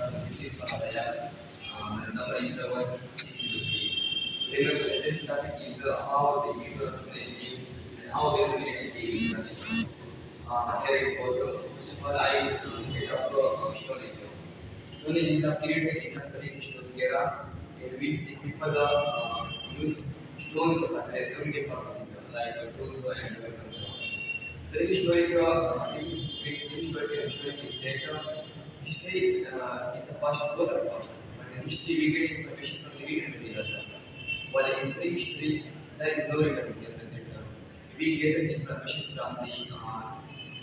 This is Maharaj. My number is 1603. The presentation topic is how the people live and how they relate to the here it goes. First of all, I get up Stone Age. Stone Age is a period in the prehistoric era in which the people use stones for their everyday purposes like tools and weapons. Prehistoric, this is prehistoric and historic is that history is a past, both are past. But in history, we get information from the written materials. While in prehistory, there is no written material present. We get the information from the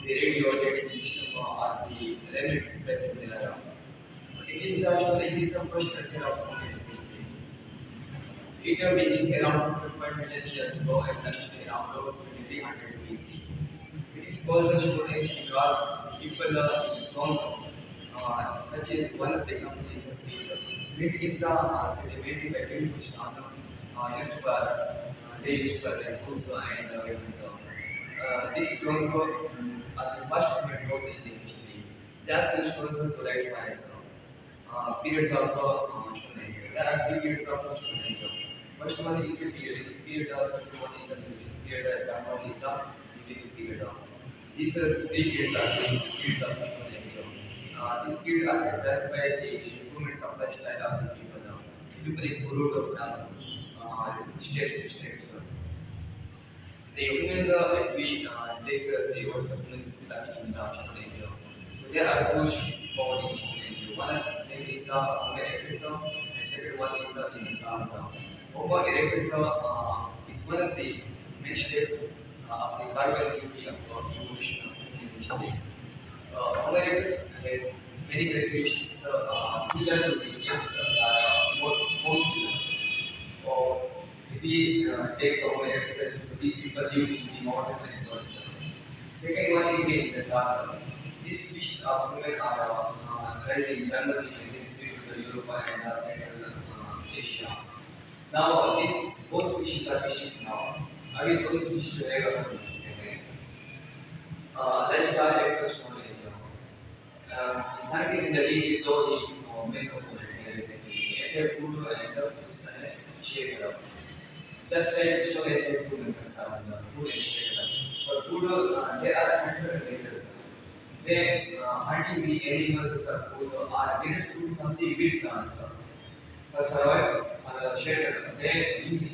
radioactive system or the remnants present there. It is the storage is the first culture of human history. It begins around 2.5 million years ago and lasted around 2300 BC. It is called the Stone Age because people use stones such as one of the example is a flint. Flint is the sedimentary vacuum which used for they used for their tools and weapons. These stones are the first human tools in the history. They are used stones to light fires. Periods of Stone Age. There are three periods of Stone Age. First one is the period of second one is the period, third one is the Neolithic period. These three periods are the period of Stone Age. This period are characterized by the improvements of lifestyle of the people. People improved from state to state. The humans, if we take the old humans in the Stone Age, so there are two species found in Stone Age. One of them is the Homo erectus, and second one is the Neanderthal. Homo erectus is one of the main steps of the barbarian theory of evolution of human history. Homo erectus has many characteristics similar to the apes more or if we take Homo erectus, so these people live in the mountains and forests. Second one is the Neanderthal. These species of human are rising generally in this period Europe and Central Asia. Now, these both species are extinct now. I will go to species let's start at the Stone Age. इंसान की जिंदगी की दो ही main component है एक है food and दूसरा है share just like Stone Age have two main concerns food and shelter for food they are hunter gatherers they hunting the animals for food or get food from the wild plants for survival for shelter they use